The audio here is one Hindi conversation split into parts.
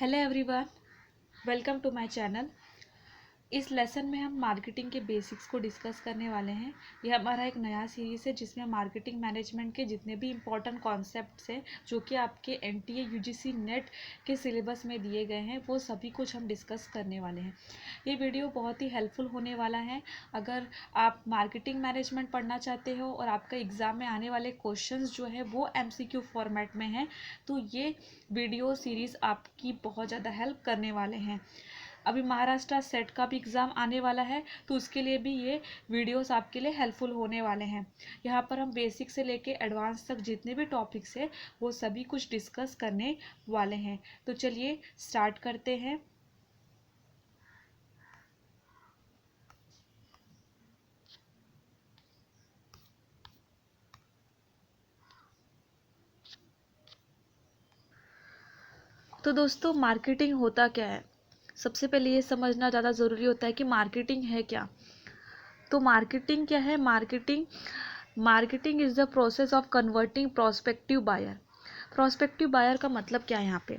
Hello everyone, welcome to my channel. इस लेसन में हम मार्केटिंग के बेसिक्स को डिस्कस करने वाले हैं। यह हमारा एक नया सीरीज़ है जिसमें मार्केटिंग मैनेजमेंट के जितने भी इम्पोर्टेंट कॉन्सेप्ट्स हैं जो कि आपके एनटीए यूजीसी नेट के सिलेबस में दिए गए हैं वो सभी कुछ हम डिस्कस करने वाले हैं। ये वीडियो बहुत ही हेल्पफुल होने वाला है। अगर आप मार्केटिंग मैनेजमेंट पढ़ना चाहते हो और आपका एग्ज़ाम में आने वाले क्वेश्चंस जो है वो एमसीक्यू फॉर्मेट में हैं तो ये वीडियो सीरीज़ आपकी बहुत ज़्यादा हेल्प करने वाले हैं। अभी महाराष्ट्र सेट का भी एग्ज़ाम आने वाला है तो उसके लिए भी ये वीडियोस आपके लिए हेल्पफुल होने वाले हैं। यहाँ पर हम बेसिक से लेके एडवांस तक जितने भी टॉपिक्स हैं वो सभी कुछ डिस्कस करने वाले हैं। तो चलिए स्टार्ट करते हैं। तो दोस्तों, मार्केटिंग होता क्या है? सबसे पहले ये समझना ज़्यादा ज़रूरी होता है कि मार्केटिंग है क्या। तो मार्केटिंग क्या है? Marketing is the process of converting prospective buyer. Prospective buyer का मतलब क्या है? यहाँ पे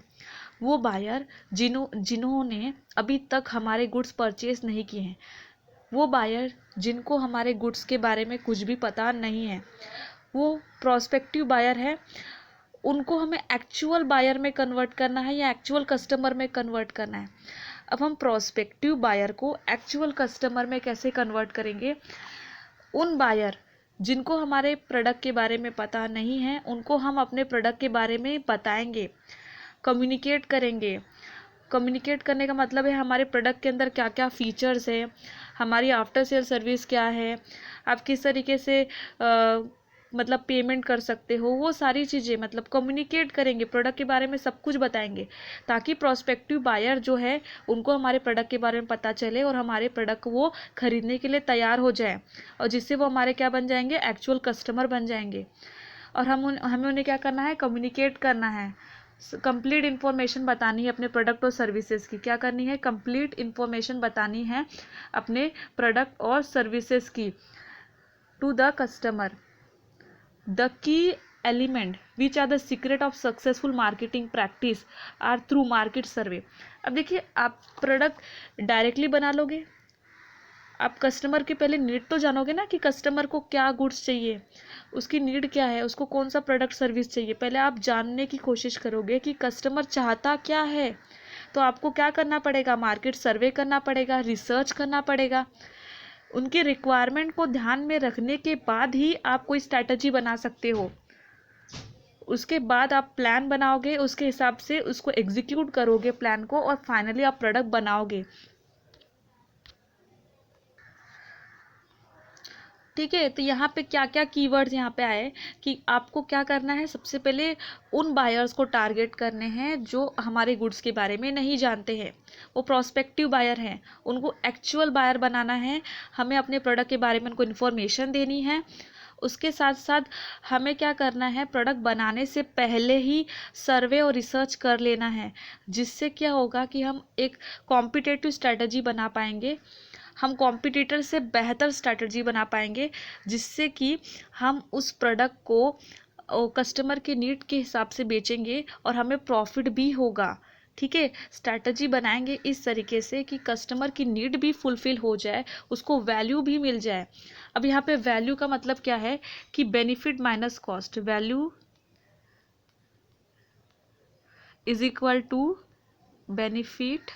वो बायर जिन्होंने अभी तक हमारे गुड्स परचेज नहीं किए हैं, वो बायर जिनको हमारे गुड्स के बारे में कुछ भी पता नहीं है, वो प्रोस्पेक्टिव बायर है। उनको हमें एक्चुअल बायर में कन्वर्ट करना है या एक्चुअल कस्टमर में कन्वर्ट करना है। अब हम प्रोस्पेक्टिव बायर को एक्चुअल कस्टमर में कैसे कन्वर्ट करेंगे? उन बायर जिनको हमारे प्रोडक्ट के बारे में पता नहीं है उनको हम अपने प्रोडक्ट के बारे में बताएंगे, कम्युनिकेट करेंगे। कम्युनिकेट करने का मतलब है हमारे प्रोडक्ट के अंदर क्या क्या फीचर्स है, हमारी आफ्टर सेल सर्विस क्या है, आप किस तरीके से मतलब पेमेंट कर सकते हो, वो सारी चीज़ें मतलब कम्युनिकेट करेंगे, प्रोडक्ट के बारे में सब कुछ बताएंगे ताकि प्रोस्पेक्टिव बायर जो है उनको हमारे प्रोडक्ट के बारे में पता चले और हमारे प्रोडक्ट को वो खरीदने के लिए तैयार हो जाए और जिससे वो हमारे क्या बन जाएंगे? एक्चुअल कस्टमर बन जाएंगे। और हमें उन्हें क्या करना है? कम्युनिकेट करना है, कंप्लीट इन्फॉर्मेशन बतानी है अपने प्रोडक्ट और सर्विसेज की। क्या करनी है? कंप्लीट इन्फॉर्मेशन बतानी है अपने प्रोडक्ट और सर्विसेज की to the customer. The key element which are the secret of successful marketing practice are through market survey. अब देखिए, आप प्रोडक्ट डायरेक्टली बना लोगे, आप कस्टमर के पहले नीड तो जानोगे ना कि कस्टमर को क्या गुड्स चाहिए, उसकी नीड क्या है, उसको कौन सा प्रोडक्ट सर्विस चाहिए। पहले आप जानने की कोशिश करोगे कि कस्टमर चाहता क्या है। तो आपको क्या करना पड़ेगा? मार्केट सर्वे करना पड़ेगा, रिसर्च करना पड़ेगा। उनके रिक्वायरमेंट को ध्यान में रखने के बाद ही आप कोई स्ट्रैटेजी बना सकते हो। उसके बाद आप प्लान बनाओगे, उसके हिसाब से उसको एग्जीक्यूट करोगे प्लान को और फाइनली आप प्रोडक्ट बनाओगे। ठीक है, तो यहाँ पे क्या क्या कीवर्ड्स यहाँ पे आए कि आपको क्या करना है? सबसे पहले उन बायर्स को टारगेट करने हैं जो हमारे गुड्स के बारे में नहीं जानते हैं, वो प्रोस्पेक्टिव बायर हैं। उनको एक्चुअल बायर बनाना है, हमें अपने प्रोडक्ट के बारे में उनको इन्फॉर्मेशन देनी है। उसके साथ साथ हमें क्या करना है? प्रोडक्ट बनाने से पहले ही सर्वे और रिसर्च कर लेना है, जिससे क्या होगा कि हम एक कॉम्पिटिटिव स्ट्रैटेजी बना पाएंगे, हम कॉम्पिटिटर से बेहतर स्ट्रैटेजी बना पाएंगे, जिससे कि हम उस प्रोडक्ट को कस्टमर के नीड के हिसाब से बेचेंगे और हमें प्रॉफिट भी होगा। ठीक है, स्ट्रैटेजी बनाएंगे इस तरीके से कि कस्टमर की नीड भी फुलफिल हो जाए, उसको वैल्यू भी मिल जाए। अब यहाँ पे वैल्यू का मतलब क्या है कि benefit minus cost. Value is equal to benefit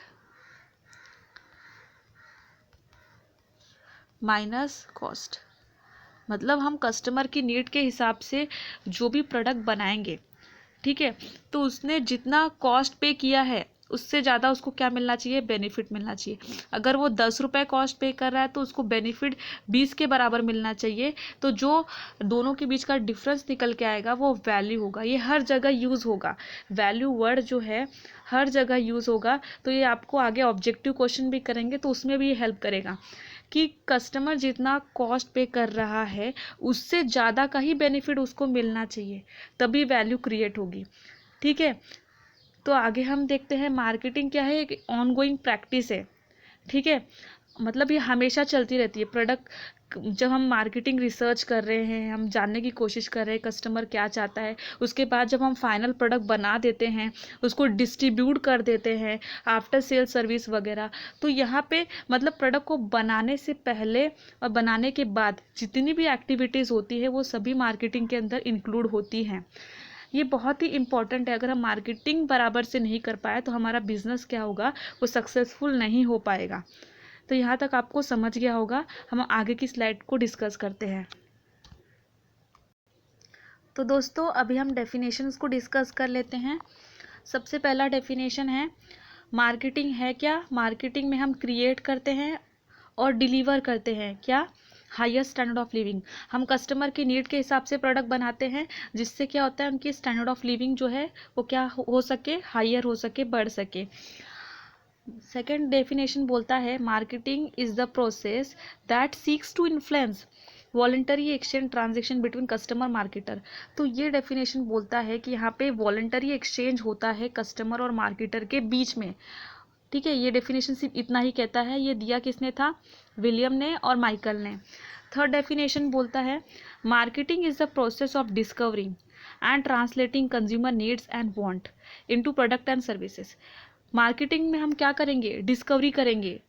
minus cost. मतलब हम कस्टमर की नीड के हिसाब से जो भी प्रोडक्ट बनाएंगे, ठीक है, तो उसने जितना कॉस्ट पे किया है उससे ज़्यादा उसको क्या मिलना चाहिए? बेनिफिट मिलना चाहिए। अगर वो 10 रुपये कॉस्ट पे कर रहा है तो उसको बेनिफिट 20 के बराबर मिलना चाहिए। तो जो दोनों के बीच का डिफरेंस निकल के आएगा वो वैल्यू होगा। ये हर जगह यूज़ होगा, वैल्यू वर्ड जो है हर जगह यूज़ होगा। तो ये आपको आगे ऑब्जेक्टिव क्वेश्चन भी करेंगे तो उसमें भी ये हेल्प करेगा कि कस्टमर जितना कॉस्ट पे कर रहा है उससे ज़्यादा का ही बेनिफिट उसको मिलना चाहिए, तभी वैल्यू क्रिएट होगी। ठीक है, तो आगे हम देखते हैं मार्केटिंग क्या है। एक ऑनगोइंग प्रैक्टिस है। ठीक है, मतलब ये हमेशा चलती रहती है। प्रोडक्ट जब हम मार्केटिंग रिसर्च कर रहे हैं, हम जानने की कोशिश कर रहे हैं कस्टमर क्या चाहता है, उसके बाद जब हम फाइनल प्रोडक्ट बना देते हैं, उसको डिस्ट्रीब्यूट कर देते हैं, आफ्टर सेल सर्विस वगैरह, तो यहाँ पे मतलब प्रोडक्ट को बनाने से पहले और बनाने के बाद जितनी भी एक्टिविटीज़ होती है वो सभी मार्केटिंग के अंदर इंक्लूड होती हैं। ये बहुत ही इंपॉर्टेंट है। अगर हम मार्केटिंग बराबर से नहीं कर पाए तो हमारा बिजनेस क्या होगा, वो सक्सेसफुल नहीं हो पाएगा। तो यहाँ तक आपको समझ गया होगा। हम आगे की स्लाइड को डिस्कस करते हैं। तो दोस्तों अभी हम डेफिनेशंस को डिस्कस कर लेते हैं। सबसे पहला डेफिनेशन है, मार्केटिंग है क्या? मार्केटिंग में हम क्रिएट करते हैं और डिलीवर करते हैं क्या? Higher standard of living. हम कस्टमर की नीड के हिसाब से प्रोडक्ट बनाते हैं, जिससे क्या होता है, उनकी स्टैंडर्ड ऑफ लिविंग जो है वो क्या हो सके, हायर हो सके, बढ़ सके। सेकेंड डेफिनेशन बोलता है, marketing is the process that seeks to influence voluntary exchange transaction between customer marketer. तो ये डेफिनेशन बोलता है कि यहाँ पे वॉलंटरी एक्सचेंज होता है कस्टमर और मार्केटर के बीच में। ठीक है, ये डेफिनेशन सिर्फ इतना ही कहता है। ये दिया किसने था? विलियम ने और माइकल ने। थर्ड डेफिनेशन बोलता है, marketing is the process of discovering and translating consumer needs and want into product and services. Marketing में हम क्या करेंगे? डिस्कवरी करेंगे,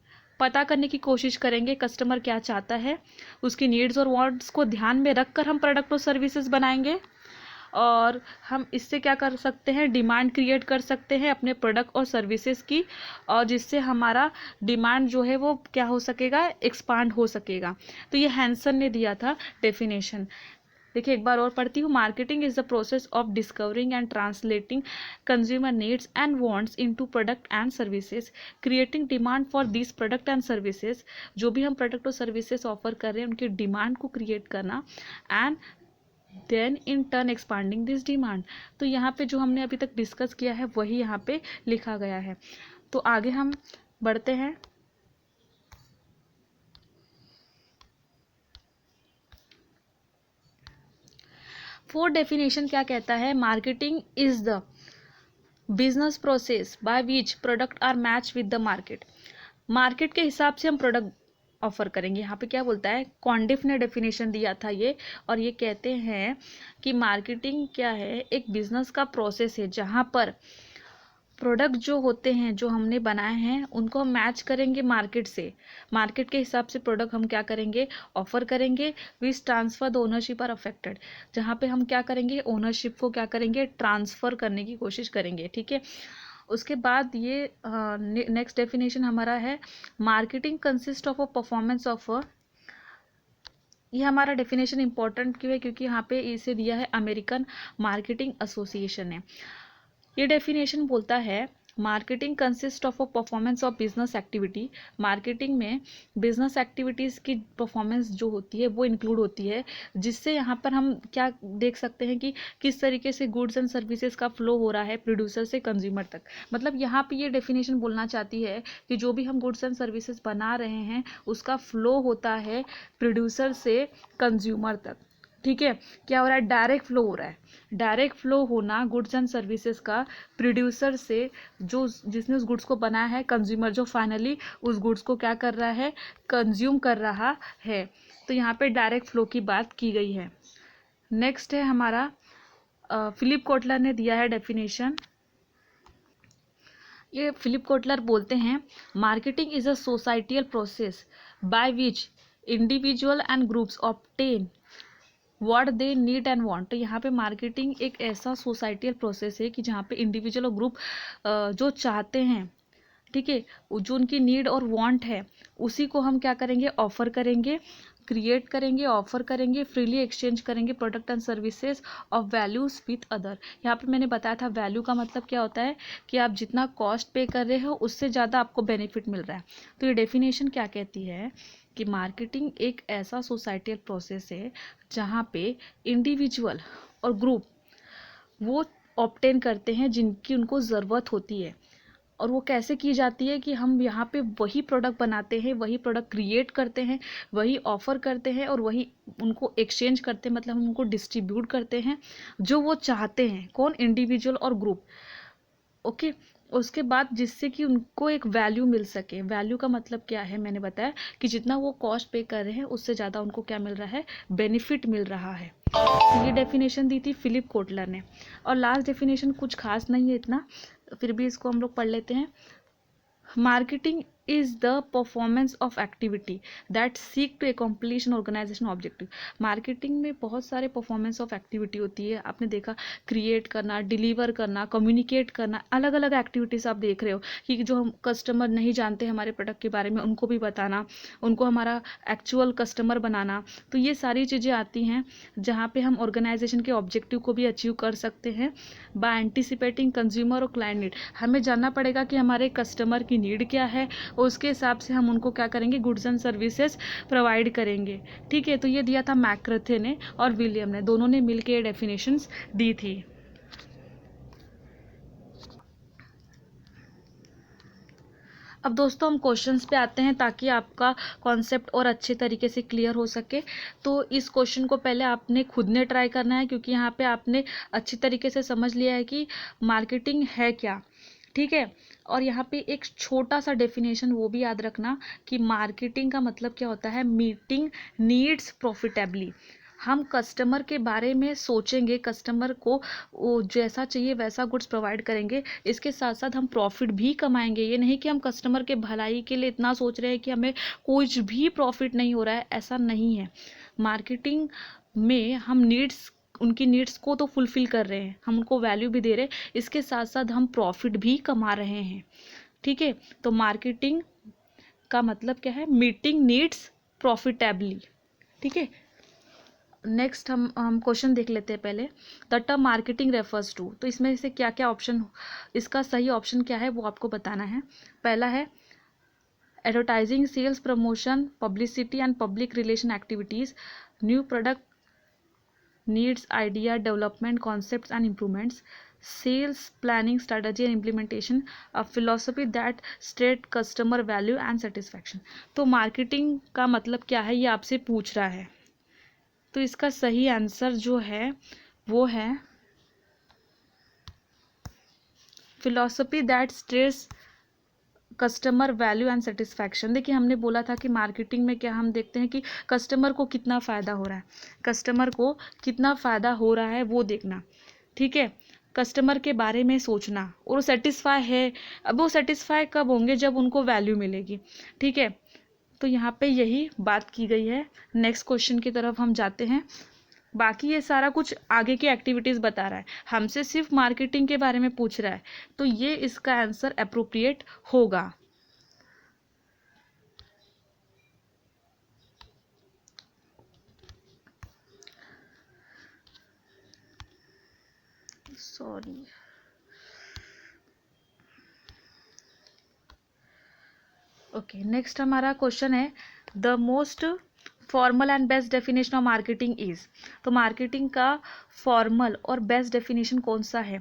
पता करने की कोशिश करेंगे कस्टमर क्या चाहता है, उसकी नीड्स और वांट्स को ध्यान में रखकर हम प्रोडक्ट और सर्विसेज बनाएंगे। और हम इससे क्या कर सकते हैं? डिमांड क्रिएट कर सकते हैं अपने प्रोडक्ट और सर्विसेज की, और जिससे हमारा डिमांड जो है वो क्या हो सकेगा? एक्सपांड हो सकेगा। तो ये हैंसन ने दिया था डेफिनेशन। देखिए एक बार और पढ़ती हूँ। Marketing is the process of discovering and translating consumer needs and wants into product and services, creating demand for this product and services. जो भी हम प्रोडक्ट और सर्विसेज ऑफर कर रहे हैं उनकी डिमांड को क्रिएट करना, and then in turn expanding this demand. तो यहाँ पे जो हमने अभी तक डिस्कस किया है वही यहाँ पे लिखा गया है। तो आगे हम बढ़ते हैं। फोर्थ डेफिनेशन क्या कहता है? Marketing is the business process by which product are match with the market. Market के हिसाब से हम प्रोडक्ट ऑफर करेंगे। यहाँ पे क्या बोलता है? कॉन्डिफ ने डेफिनेशन दिया था ये, और ये कहते हैं कि मार्केटिंग क्या है? एक बिजनेस का प्रोसेस है जहाँ पर प्रोडक्ट जो होते हैं जो हमने बनाए हैं उनको हम मैच करेंगे मार्केट से। मार्केट के हिसाब से प्रोडक्ट हम क्या करेंगे? ऑफर करेंगे। Which transfer the ownership are affected, जहाँ पे हम क्या करेंगे? ओनरशिप को क्या करेंगे? ट्रांसफर करने की कोशिश करेंगे। ठीक है, उसके बाद ये नेक्स्ट डेफिनेशन हमारा है, marketing consist of a performance of a. ये हमारा डेफिनेशन इंपॉर्टेंट क्यों है? क्योंकि यहाँ पे इसे दिया है अमेरिकन मार्केटिंग एसोसिएशन ने। ये डेफिनेशन बोलता है, marketing consist of a performance of business activity. Marketing में बिजनेस एक्टिविटीज़ की परफॉर्मेंस जो होती है वो इंक्लूड होती है, जिससे यहाँ पर हम क्या देख सकते हैं कि किस तरीके से गुड्स एंड सर्विसेज का फ्लो हो रहा है प्रोड्यूसर से कंज्यूमर तक। मतलब यहाँ पे ये डेफिनेशन बोलना चाहती है कि जो भी हम गुड्स एंड सर्विसेज बना रहे हैं उसका फ्लो होता है प्रोड्यूसर से कंज्यूमर तक। ठीक है, क्या हो रहा है? डायरेक्ट फ्लो हो रहा है। डायरेक्ट फ्लो होना गुड्स एंड सर्विसेज का प्रोड्यूसर से, जो जिसने उस गुड्स को बनाया है, कंज्यूमर जो फाइनली उस गुड्स को क्या कर रहा है? कंज्यूम कर रहा है। तो यहाँ पे डायरेक्ट फ्लो की बात की गई है। नेक्स्ट है हमारा, फिलिप कोटलर ने दिया है डेफिनेशन। ये फिलिप कोटलर बोलते हैं, marketing is a societal process by which individual and groups obtain what they need and want. तो यहाँ पे मार्केटिंग एक ऐसा सोसाइटियल प्रोसेस है कि जहाँ पे इंडिविजुअल और ग्रुप जो चाहते हैं, ठीक है, जो उनकी नीड और वांट है, उसी को हम क्या करेंगे? ऑफर करेंगे, क्रिएट करेंगे, ऑफर करेंगे, फ्रीली एक्सचेंज करेंगे product and services of values with other. यहाँ पे मैंने बताया था वैल्यू का मतलब क्या होता है कि आप जितना कॉस्ट पे कर रहे हो उससे ज़्यादा आपको बेनिफिट मिल रहा है। तो ये डेफिनेशन क्या कहती है कि मार्केटिंग एक ऐसा सोसाइटियल प्रोसेस है जहाँ पे इंडिविजुअल और ग्रुप वो ऑब्टेन करते हैं जिनकी उनको ज़रूरत होती है। और वो कैसे की जाती है कि हम यहाँ पे वही प्रोडक्ट बनाते हैं, वही प्रोडक्ट क्रिएट करते हैं, वही ऑफर करते हैं और वही उनको एक्सचेंज करते हैं, मतलब हम उनको डिस्ट्रीब्यूट करते हैं जो वो चाहते हैं। कौन? इंडिविजुअल और ग्रुप। ओके, उसके बाद जिससे कि उनको एक वैल्यू मिल सके। वैल्यू का मतलब क्या है, मैंने बताया कि जितना वो कॉस्ट पे कर रहे हैं उससे ज़्यादा उनको क्या मिल रहा है, बेनिफिट मिल रहा है। तो ये डेफिनेशन दी थी फिलिप कोटलर ने। और लास्ट डेफिनेशन कुछ खास नहीं है इतना, फिर भी इसको हम लोग पढ़ लेते हैं। Marketing is the performance of activity that seek to accomplish an organization objective। Marketing में बहुत सारे परफॉर्मेंस ऑफ एक्टिविटी होती है। आपने देखा, क्रिएट करना, डिलीवर करना, कम्युनिकेट करना, अलग अलग एक्टिविटीज़ आप देख रहे हो कि जो हम कस्टमर नहीं जानते हमारे प्रोडक्ट के बारे में उनको भी बताना, उनको हमारा एक्चुअल कस्टमर बनाना। तो ये सारी चीज़ें आती हैं जहाँ पे हम ऑर्गेनाइजेशन के ऑब्जेक्टिव को भी अचीव कर सकते हैं बाय एंटिसिपेटिंग कंज्यूमर और क्लाइंट नीड। हमें जानना पड़ेगा कि हमारे कस्टमर की नीड क्या है, उसके हिसाब से हम उनको क्या करेंगे, गुड्स एंड सर्विसेज प्रोवाइड करेंगे। ठीक है, तो ये दिया था मैक्रथे ने और विलियम ने, दोनों ने मिलकर ये डेफिनेशंस दी थी। अब दोस्तों हम क्वेश्चंस पे आते हैं ताकि आपका कॉन्सेप्ट और अच्छे तरीके से क्लियर हो सके। तो इस क्वेश्चन को पहले आपने खुद ने ट्राई करना है, क्योंकि यहाँ पे आपने अच्छी तरीके से समझ लिया है कि मार्केटिंग है क्या। ठीक है, और यहाँ पे एक छोटा सा डेफिनेशन वो भी याद रखना कि मार्केटिंग का मतलब क्या होता है, मीटिंग नीड्स प्रॉफिटेबली। हम कस्टमर के बारे में सोचेंगे, कस्टमर को वो जैसा चाहिए वैसा गुड्स प्रोवाइड करेंगे, इसके साथ साथ हम प्रॉफिट भी कमाएंगे। ये नहीं कि हम कस्टमर के भलाई के लिए इतना सोच रहे हैं कि हमें कुछ भी प्रॉफिट नहीं हो रहा है, ऐसा नहीं है। मार्केटिंग में हम नीड्स, उनकी नीड्स को तो फुलफिल कर रहे हैं, हम उनको वैल्यू भी दे रहे हैं, इसके साथ साथ हम प्रॉफिट भी कमा रहे हैं। ठीक है, तो मार्केटिंग का मतलब क्या है, मीटिंग नीड्स प्रॉफिटेबली। ठीक है, नेक्स्ट हम क्वेश्चन देख लेते हैं पहले। The term marketing refers to, तो इसमें से क्या क्या ऑप्शन, इसका सही ऑप्शन क्या है वो आपको बताना है। पहला है advertising, sales, promotion, publicity and public relation activities, new product needs, idea development, concepts and improvements, sales planning, strategy and implementation, a philosophy that state customer value and satisfaction। तो मार्केटिंग का मतलब क्या है ये आपसे पूछ रहा है, तो इसका सही आंसर जो है वो है philosophy that states customer value and satisfaction. देखिए, हमने बोला था कि मार्केटिंग में क्या हम देखते हैं कि कस्टमर को कितना फ़ायदा हो रहा है, कस्टमर को कितना फ़ायदा हो रहा है वो देखना। ठीक है, कस्टमर के बारे में सोचना, और वो सेटिस्फाई है। अब वो सेटिस्फाई कब होंगे, जब उनको वैल्यू मिलेगी। ठीक है, तो यहाँ पे यही बात की गई है। नेक्स्ट क्वेश्चन की तरफ हम जाते हैं। बाकी ये सारा कुछ आगे की एक्टिविटीज़ बता रहा है, हमसे सिर्फ मार्केटिंग के बारे में पूछ रहा है, तो ये इसका आंसर अप्रोप्रिएट होगा। सॉरी, ओके, नेक्स्ट हमारा क्वेश्चन है the most formal and best definition of marketing is. तो मार्केटिंग का फॉर्मल और बेस्ट डेफिनेशन कौन सा है।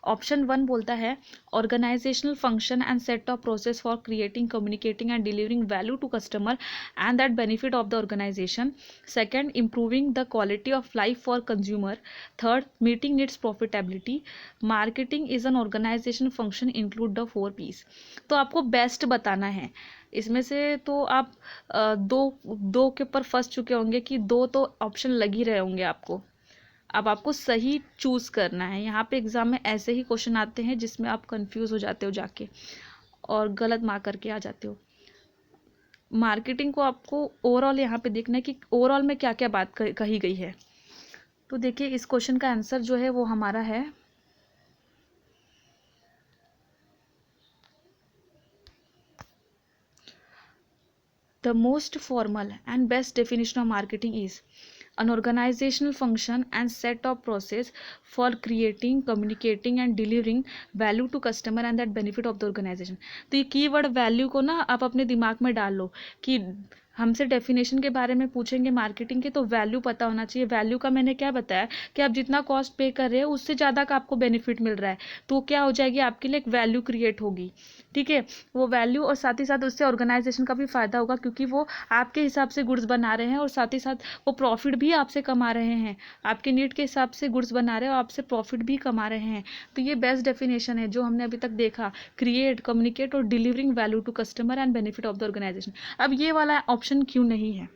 ऑप्शन 1 बोलता है organisational function and set of process for creating, communicating and delivering value to customer and that benefit of the organisation. Second, improving the quality of life for consumer. Third, meeting needs profitability. Marketing is an organisation function include the 4 P's। तो आपको बेस्ट बताना है इसमें से। तो आप दो के ऊपर फंस चुके होंगे कि दो तो ऑप्शन लग ही रहे होंगे आपको। अब आपको सही चूज करना है। यहाँ पे एग्जाम में ऐसे ही क्वेश्चन आते हैं जिसमें आप कंफ्यूज हो जाते हो जाके और गलत मार्क करके आ जाते हो। मार्केटिंग को आपको ओवरऑल यहाँ पे देखना है कि ओवरऑल में क्या क्या बात कही गई है। तो देखिए, इस क्वेश्चन का आंसर जो है वो हमारा है the most formal and best definition of marketing is an organizational function and set of process for creating, communicating and delivering value to customer and that benefit of the organization। तो ये कीवर्ड वैल्यू को ना आप अपने दिमाग में डाल लो कि हमसे डेफिनेशन के बारे में पूछेंगे मार्केटिंग के, तो वैल्यू पता होना चाहिए। वैल्यू का मैंने क्या बताया कि आप जितना कॉस्ट पे कर रहे हो उससे ज़्यादा का आपको बेनिफिट मिल रहा है, तो क्या हो जाएगी, आपके लिए एक वैल्यू क्रिएट होगी। ठीक है, वो वैल्यू, और साथ ही साथ उससे ऑर्गेनाइजेशन का भी फायदा होगा, क्योंकि वो आपके हिसाब से गुड्स बना रहे हैं और साथ ही साथ वो प्रॉफिट भी आपसे कमा रहे हैं। आपके नीड के हिसाब से गुड्स बना रहे हैं और आपसे प्रॉफिट भी कमा रहे हैं। तो ये बेस्ट डेफिनेशन है जो हमने अभी तक देखा, क्रिएट, कम्युनिकेट और delivering value to customer and benefit of the organisation. अब ये वाला ऑप्शन क्यों नहीं है?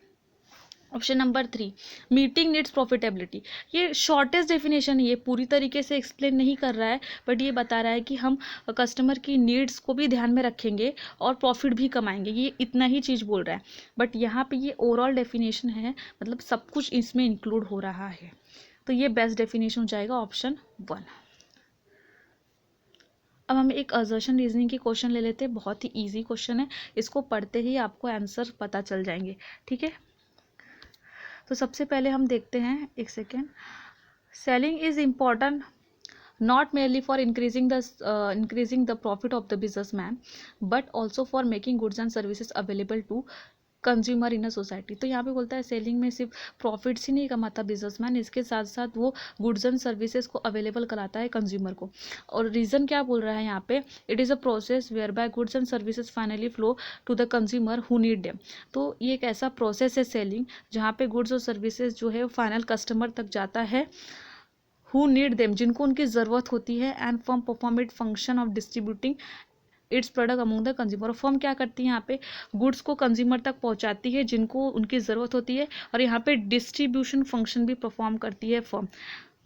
Option number 3, meeting needs profitability. ये शॉर्टेस्ट डेफिनेशन है, ये पूरी तरीके से एक्सप्लेन नहीं कर रहा है, बट ये बता रहा है कि हम कस्टमर की नीड्स को भी ध्यान में रखेंगे और प्रॉफिट भी कमाएंगे, ये इतना ही चीज़ बोल रहा है। बट यहाँ पे ये ओवरऑल डेफिनेशन है, मतलब सब कुछ इसमें इंक्लूड हो रहा है। तो ये बेस्ट डेफिनेशन हो जाएगा ऑप्शन 1। अब हम एक असर्शन रीजनिंग की क्वेश्चन ले लेते हैं, बहुत ही इजी क्वेश्चन है, इसको पढ़ते ही आपको आंसर पता चल जाएंगे। ठीक है, तो सबसे पहले हम देखते हैं, एक second. Selling is important not merely for increasing the profit of the businessman, but also for making goods and services available to consumer in a society. तो यहाँ पे बोलता है सेलिंग में सिर्फ प्रॉफिट्स ही नहीं कमाता बिजनेसमैन, इसके साथ साथ वो गुड्स एंड सर्विसेज को अवेलेबल कराता है कंज्यूमर को। और रीज़न क्या बोल रहा है यहाँ पे, it is a process whereby goods and services finally flow to the consumer who need them. तो ये एक ऐसा प्रोसेस है सेलिंग, जहाँ पे गुड्स और सर्विसेज जो है फाइनल कस्टमर तक जाता है, हु नीड देम, जिनको उनकी ज़रूरत होती है, and firm perform it function of distributing it's product among the consumer. Firm क्या करती है यहाँ पे, गुड्स को कंज्यूमर तक पहुँचाती है जिनको उनकी ज़रूरत होती है, और यहाँ पे डिस्ट्रीब्यूशन फंक्शन भी परफॉर्म करती है फर्म।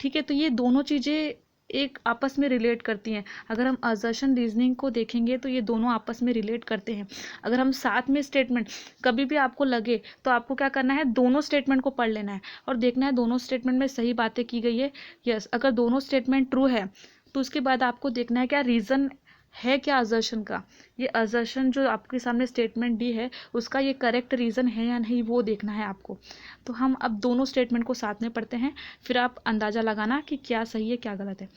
ठीक है, तो ये दोनों चीज़ें एक आपस में रिलेट करती हैं। अगर हम असर्शन रीजनिंग को देखेंगे तो ये दोनों आपस में रिलेट करते हैं। अगर हम साथ में स्टेटमेंट, कभी भी आपको लगे तो आपको क्या करना है, दोनों स्टेटमेंट को पढ़ लेना है और देखना है दोनों स्टेटमेंट में सही बातें की गई है। यस, अगर दोनों स्टेटमेंट ट्रू है तो उसके बाद आपको देखना है क्या रीज़न है, क्या असर्शन का, ये असर्शन जो आपके सामने स्टेटमेंट दी है उसका ये करेक्ट रीज़न है या नहीं, वो देखना है आपको। तो हम अब दोनों स्टेटमेंट को साथ में पढ़ते हैं, फिर आप अंदाज़ा लगाना कि क्या सही है क्या गलत है।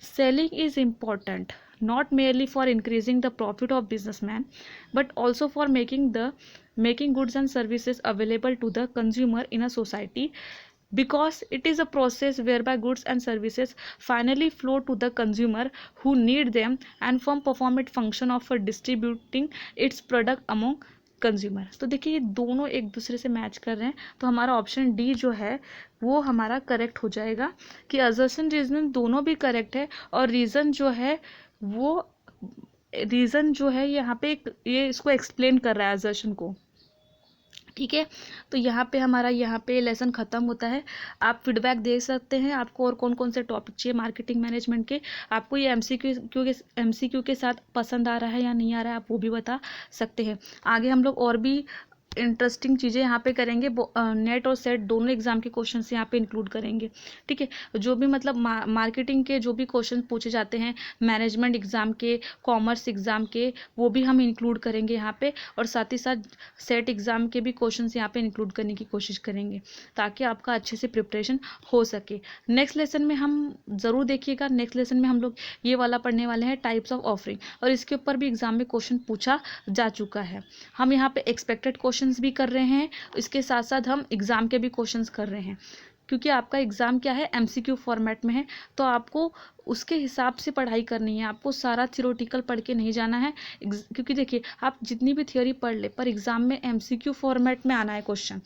Selling is important not merely for increasing the profit of businessman, but also for making goods and services available to the consumer in a society, because it is a process whereby goods and services finally flow to the consumer who need them, and firm perform it function of distributing its product among consumer. तो देखिए ये दोनों एक दूसरे से मैच कर रहे हैं, तो हमारा ऑप्शन डी जो है वो हमारा करेक्ट हो जाएगा कि असर्शन रीजन दोनों भी करेक्ट है, और रीज़न जो है वो रीज़न जो है यहाँ पे ये इसको एक्सप्लेन कर रहा है असर्शन को। ठीक है, तो यहाँ पे हमारा यहाँ पे लेसन ख़त्म होता है। आप फीडबैक दे सकते हैं आपको और कौन कौन से टॉपिक चाहिए मार्केटिंग मैनेजमेंट के, आपको ये एमसीक्यू के साथ पसंद आ रहा है या नहीं आ रहा है, आप वो भी बता सकते हैं। आगे हम लोग और भी इंटरेस्टिंग चीज़ें यहाँ पे करेंगे, नेट और सेट दोनों एग्जाम के क्वेश्चंस यहाँ पे इंक्लूड करेंगे। ठीक है, जो भी मतलब मार्केटिंग के जो भी क्वेश्चन पूछे जाते हैं मैनेजमेंट एग्जाम के, कॉमर्स एग्जाम के, वो भी हम इंक्लूड करेंगे यहाँ पे, और साथ ही साथ सेट एग्जाम के भी क्वेश्चंस यहाँ पे इंक्लूड करने की कोशिश करेंगे ताकि आपका अच्छे से प्रिपरेशन हो सके। नेक्स्ट लेसन में हम ज़रूर देखिएगा, नेक्स्ट लेसन में हम लोग ये वाला पढ़ने वाले हैं टाइप्स ऑफ ऑफरिंग, और इसके ऊपर भी एग्जाम में क्वेश्चन पूछा जा चुका है। हम यहाँ पे एक्सपेक्टेड क्वेश्चन भी कर रहे हैं, इसके साथ साथ हम एग्ज़ाम के भी क्वेश्चंस कर रहे हैं, क्योंकि आपका एग्ज़ाम क्या है एमसीक्यू फॉर्मेट में है, तो आपको उसके हिसाब से पढ़ाई करनी है, आपको सारा थ्योरेटिकल पढ़ के नहीं जाना है। क्योंकि देखिए आप जितनी भी थ्योरी पढ़ ले पर एग्ज़ाम में एमसीक्यू फॉर्मेट में आना है क्वेश्चन,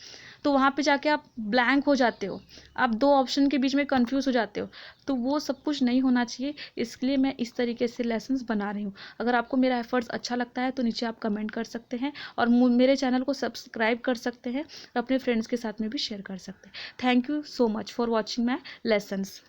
तो वहाँ पे जाके आप ब्लैंक हो जाते हो, आप दो ऑप्शन के बीच में कंफ्यूज हो जाते हो, तो वो सब कुछ नहीं होना चाहिए। इसलिए मैं इस तरीके से लेसन्स बना रही हूँ। अगर आपको मेरा एफर्ट्स अच्छा लगता है तो नीचे आप कमेंट कर सकते हैं, और मेरे चैनल को सब्सक्राइब कर सकते हैं, अपने फ्रेंड्स के साथ में भी शेयर कर सकते हैं। Thank you so much for watching my lessons.